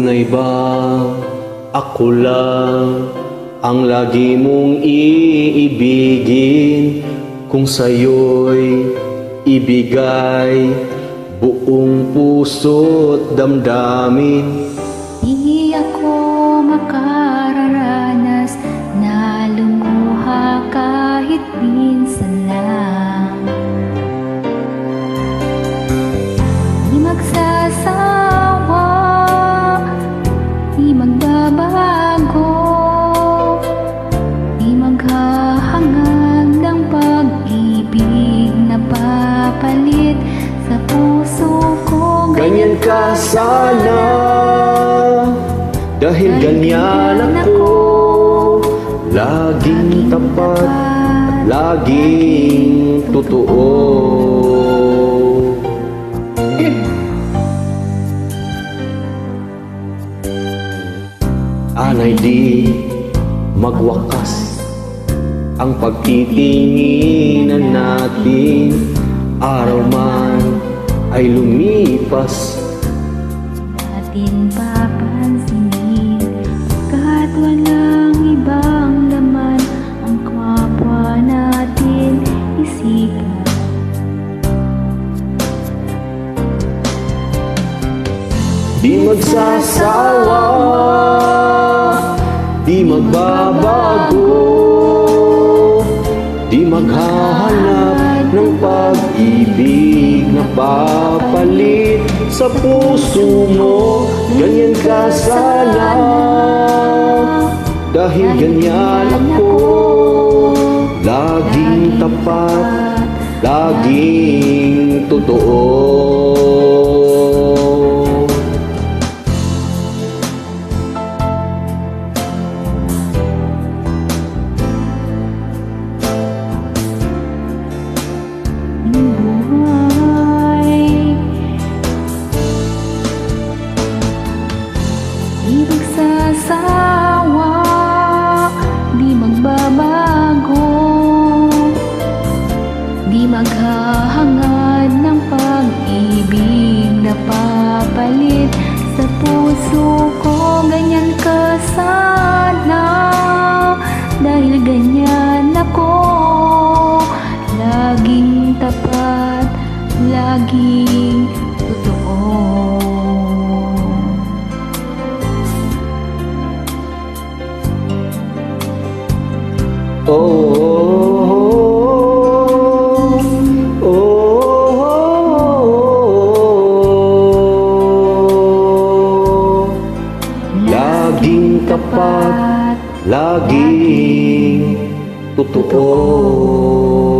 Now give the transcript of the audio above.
Tunay ba ako lang ang lagi mong iibigin? Kung sa'yo'y ibigay buong puso't damdamin. Di ako makararanas na lumuha kahit minsan lang. Di magsasawa, di magbabago, di maghahangad ng pag-ibig na papalit sa puso ko. Ganyan ka sana, dahil ganyan ako, laging tapat, laging totoo. Anay di magwakas ang pagtitinginan natin, araw man ay lumipas, Natin papansinin, kahit walang ibang laman ang kapwa natin isipan. di magsasawa, di magbabago, di maghahanap ng pag-ibig na papalit sa puso mo. Ganyan ka sana, dahil ganyan ako, laging tapat, laging totoo. Di magsasawa, di magbabago, di maghahangad ng pag-ibig na papalit sa puso ko. Ganyan ka sana, dahil ganyan ako, laging tapat, laging totoo. Oh, oh, oh, laging tapat, laging totoo.